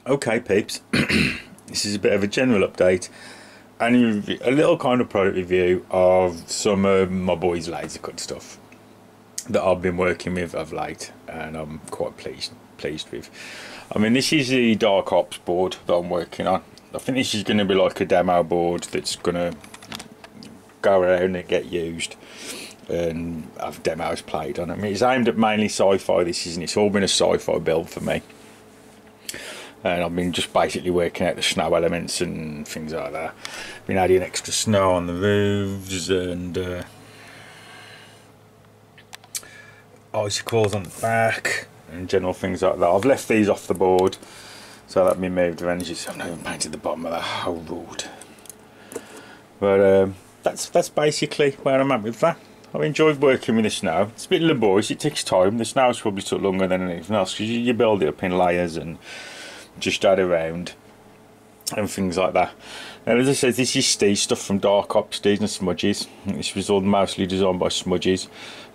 Okay peeps, this is a bit of a general update and a little kind of product review of some of my boys' laser cut stuff that I've been working with of late, and I'm quite pleased with. I mean, this is the Dark Ops board that I'm working on. I think this is going to be like a demo board that's going to go around and get used and have demos played on it. I mean, it's aimed at mainly sci-fi, this isn't it? It's all been a sci-fi build for me. And I've been just basically working out the snow elements and things like that. Been adding extra snow on the roofs and icicles on the back and general things like that. I've left these off the board so that been moved around. I've not even painted the bottom of the whole board. But that's basically where I'm at with that. I've enjoyed working with the snow. It's a bit laborious, it takes time. The snow's probably took longer than anything else because you build it up in layers and just add around and things like that. Now, as I said, this is Steve's stuff from Dark Ops, Steve's and Smudges. This was all mostly designed by Smudges.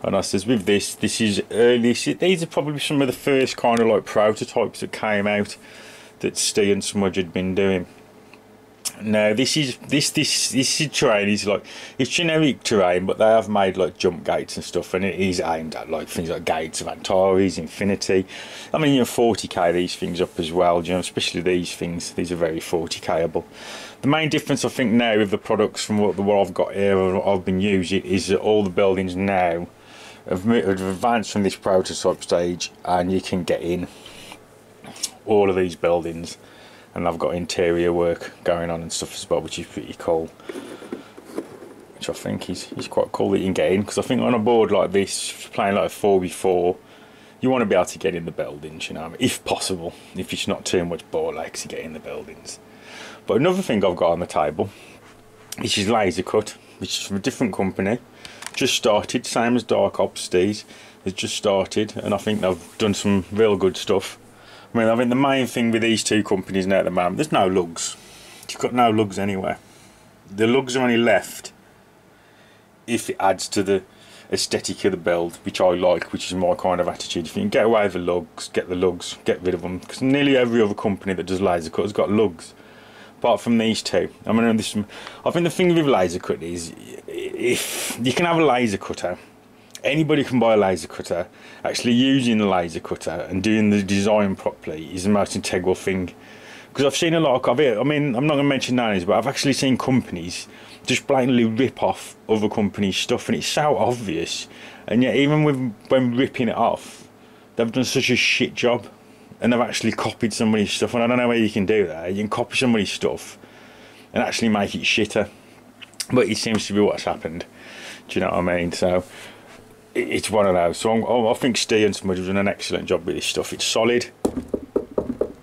And I says with this is early. These are probably some of the first kind of like prototypes that came out that Steve and Smudge had been doing. Now this terrain is like, it's generic terrain, but they have made like jump gates and stuff, and it is aimed at like things like Gates of Antares, Infinity. I mean, you know, 40k these things up as well, you know, especially these things. These are very 40kable. The main difference I think now with the products from what I've got here, or I've been using, is that all the buildings now have advanced from this prototype stage, and you can get in all of these buildings. And I've got interior work going on and stuff as well, which is pretty cool. Which I think is quite cool that you can get in, because I think on a board like this, if you're playing like a 4v4, you want to be able to get in the buildings, you know, if possible, if it's not too much ball legs to get in the buildings. But another thing I've got on the table, which is laser cut, which is from a different company, just started, same as Dark Ops Steez, has just started, and I think they've done some real good stuff. I mean, the main thing with these two companies now at the moment, there's no lugs. You've got no lugs anywhere. The lugs are only left if it adds to the aesthetic of the build, which I like, which is my kind of attitude. If you can get away with the lugs, get rid of them. Because nearly every other company that does laser cut has got lugs, apart from these two. I mean, I think the thing with laser cut is, if you can have a laser cutter, anybody can buy a laser cutter. Actually using the laser cutter and doing the design properly is the most integral thing. Because I've seen a lot of, I mean, I'm not going to mention names, but I've actually seen companies just blatantly rip off other companies' stuff, and it's so obvious. And yet, even when ripping it off, they've done such a shit job, and they've actually copied somebody's stuff. And I don't know where you can do that. You can copy somebody's stuff and actually make it shitter. But it seems to be what's happened. Do you know what I mean? So it's one of those. So I think Steve and Smudge have done an excellent job with this stuff. It's solid.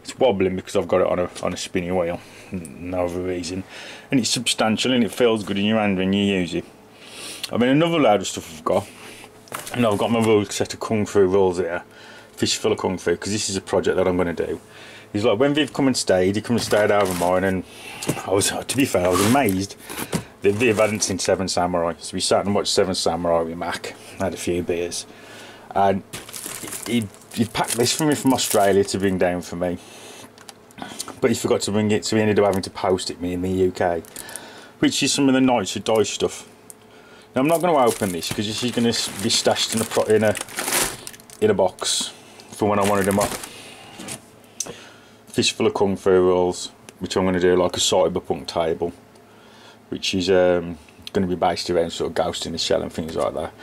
It's wobbling because I've got it on a spinny wheel, no other reason. And it's substantial and it feels good in your hand when you use it. I mean, another load of stuff I've got, and I've got my rules set of Kung Fu rules here, fistful of Kung Fu, because this is a project that I'm going to do. It's like when Viv come and stayed, he come and stayed over mine, and to be fair, I was amazed that Viv hadn't seen Seven Samurai. So we sat and watched Seven Samurai with Mac, had a few beers, and he packed this for me from Australia to bring down for me, but he forgot to bring it, so he ended up having to post it me in the UK, which is some of the Knights of Dice stuff. Now I'm not going to open this because this is going to be stashed in a box for when I wanted them up. Fistful of Kung Fu rules, which I'm going to do like a cyberpunk table, which is going to be based around sort of Ghost in the Shell and things like that.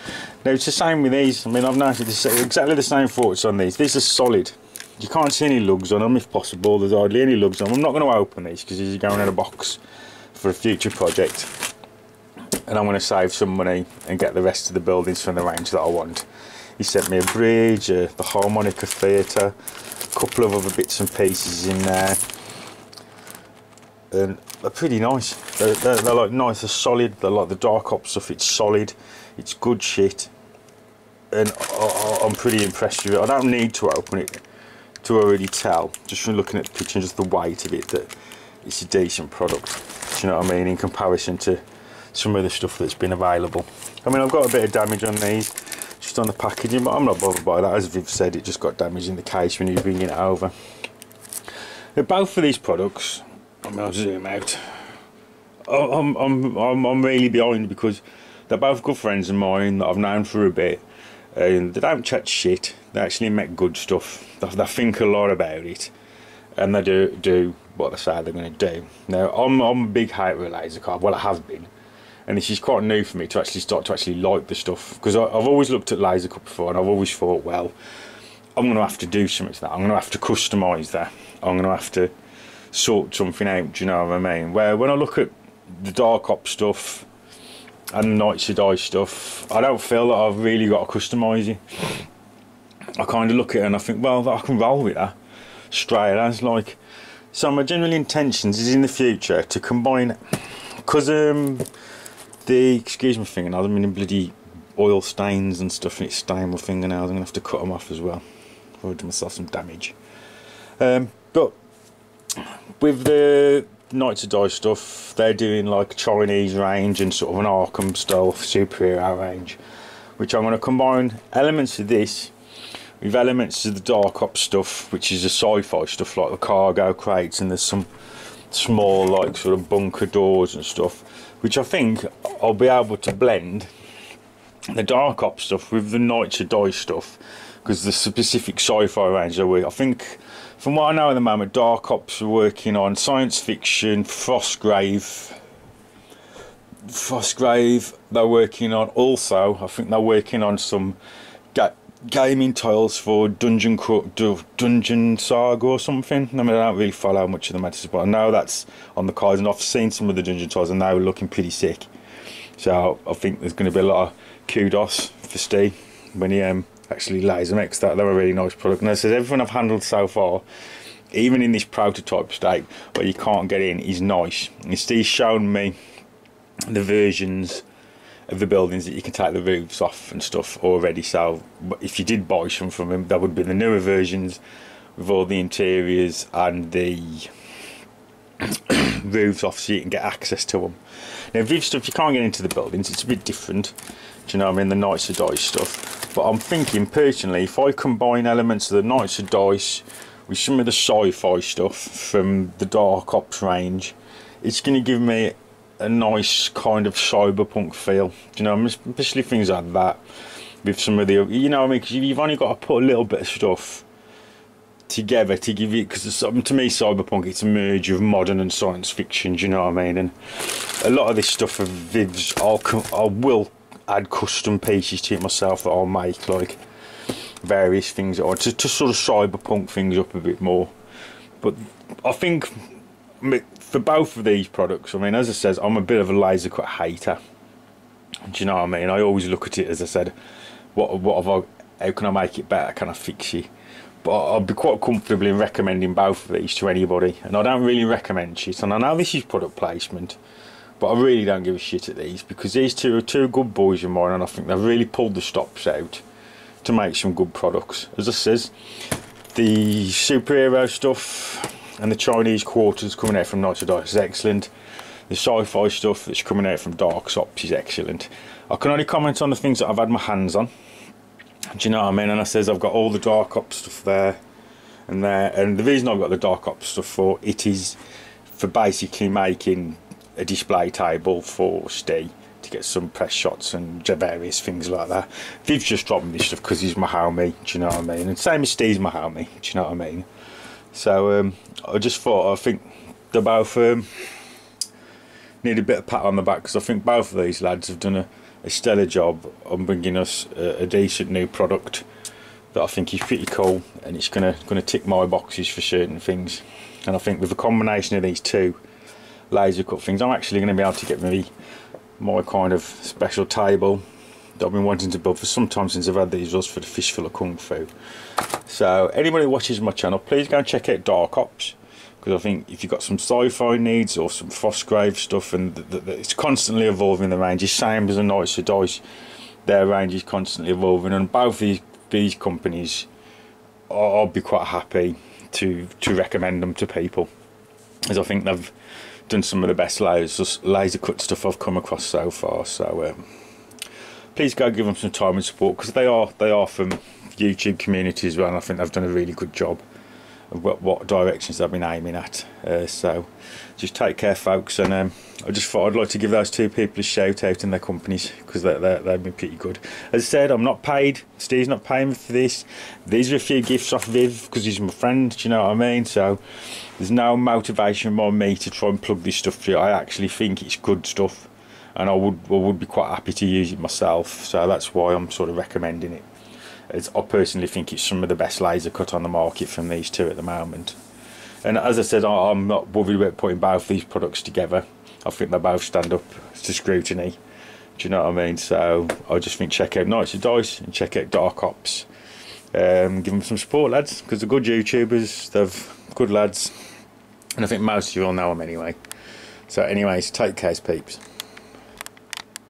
Now it's the same with these. I mean, I've noticed exactly the same thoughts on these. These are solid. You can't see any lugs on them if possible. There's hardly any lugs on them. I'm not going to open these because these are going in a box for a future project, and I'm going to save some money and get the rest of the buildings from the range that I want. He sent me a bridge, the harmonica theatre, a couple of other bits and pieces in there, and they're pretty nice. They're like nice, they're solid. They're like the Dark Ops stuff. It's solid, it's good shit, and I'm pretty impressed with it. I don't need to open it to already tell, just from looking at the picture and just the weight of it, that it's a decent product. Do you know what I mean? In comparison to some of the stuff that's been available. I mean, I've got a bit of damage on these, just on the packaging, but I'm not bothered by that. As Viv said, it just got damaged in the case when you were bringing it over. They're both for these products. I'll zoom out. I'm really behind because they're both good friends of mine that I've known for a bit, and they don't chat shit. They actually make good stuff. They think a lot about it, and they do what they say they're going to do. Now I'm a big hater of laser card. Well, I have been, and this is quite new for me to actually start to actually like the stuff, because I've always looked at laser cut before, and I've always thought, well, I'm going to have to do something to that. I'm going to have to customise that. I'm going to have to sort something out. Do you know what I mean? Where when I look at the dark op stuff and the Knights of Dice stuff, I don't feel that I've really got to customise it. I kind of look at it and I think, well, I can roll with that straight as, like. So my general intentions is in the future to combine, because the, excuse my fingernails, I'm in bloody oil stains and stuff, and it's stained my fingernails. I'm going to have to cut them off as well. I've done myself some damage. But with the Knights of Dice stuff, they're doing like a Chinese range and sort of an Arkham style superhero range, which I'm going to combine elements of this with elements of the dark ops stuff, which is the sci-fi stuff, like the cargo crates, and there's some small like sort of bunker doors and stuff, which I think I'll be able to blend the dark ops stuff with the Knights of Dice stuff, because the specific sci-fi range I think, from what I know at the moment, Dark Ops are working on science fiction, Frostgrave. They're working on also, I think they're working on some gaming tiles for Dungeon Saga or something. I mean, I don't really follow much of the matters, but I know that's on the cards, and I've seen some of the Dungeon tiles and they were looking pretty sick. So I think there's going to be a lot of kudos for Steve when he actually laser makes that. They're a really nice product, and as I said, everything I've handled so far, even in this prototype state where you can't get in, is nice. And Steve's shown me the versions of the buildings that you can take the roofs off and stuff already, so if you did buy some from him, that would be the newer versions with all the interiors and the roofs off, so you can get access to them. Now Viv stuff, you can't get into the buildings, it's a bit different, do you know what I mean, the Knights of Dice stuff. But I'm thinking personally, if I combine elements of the Knights of Dice with some of the sci-fi stuff from the Dark Ops range, it's going to give me a nice kind of cyberpunk feel, do you know, especially things like that with some of the, you know what I mean, because you've only got to put a little bit of stuff together to give you, because to me cyberpunk, it's a merge of modern and science fiction, do you know what I mean, and a lot of this stuff of Viv's I will add custom pieces to it myself that I'll make, like various things or to sort of cyberpunk things up a bit more. But I think for both of these products, I mean, as I said, I'm a bit of a laser cut hater, do you know what I mean? I always look at it, as I said, how can I make it better, can I fix it? But I'll be quite comfortable in recommending both of these to anybody, and I don't really recommend shit, and I know this is product placement, but I really don't give a shit at these, because these two are two good boys of mine, and I think they've really pulled the stops out to make some good products. As I says, the superhero stuff and the Chinese quarters coming out from Knights of Dice is excellent. The sci-fi stuff that's coming out from Dark Ops is excellent. I can only comment on the things that I've had my hands on, do you know what I mean? And I says I've got all the Dark Ops stuff there and there, and the reason I've got the Dark Ops stuff for it is for basically making a display table for Steve to get some press shots and various things like that. Viv's just dropped me this stuff because he's my homie, do you know what I mean? And same as Steve's my homie, do you know what I mean? So I just thought, I think they both need a bit of pat on the back, because I think both of these lads have done a stellar job on bringing us a decent new product that I think is pretty cool, and it's gonna tick my boxes for certain things. And I think with the combination of these two laser cut things, I'm actually going to be able to get my kind of special table that I've been wanting to build for some time since I've had these for the Fistful of Kung Fu. So anybody who watches my channel, please go and check out Dark Ops, because I think if you've got some sci-fi needs or some Frostgrave stuff, and it's constantly evolving, the range is same as the Knights of Dice, their range is constantly evolving, and both these companies, I'll be quite happy to recommend them to people, as I think they've done some of the best laser cut stuff I've come across so far. So please go give them some time and support, because they are from YouTube community as well, and I think they've done a really good job of what directions they've been aiming at. So just take care, folks, and I just thought I'd like to give those two people a shout out in their companies, because they've been pretty good. As I said, I'm not paid. Steve's not paying me for this. These are a few gifts off Viv because he's my friend, do you know what I mean? So there's no motivation by me to try and plug this stuff through. I actually think it's good stuff, and I would be quite happy to use it myself, so that's why I'm sort of recommending it. I personally think it's some of the best laser cut on the market from these two at the moment. And as I said, I'm not worried about putting both these products together. I think they both stand up to scrutiny. Do you know what I mean? So I just think check out Knights of Dice and check out Dark Ops. Give them some support, lads, because they're good YouTubers. They're good lads, and I think most of you all know them anyway. So anyways, take care, peeps.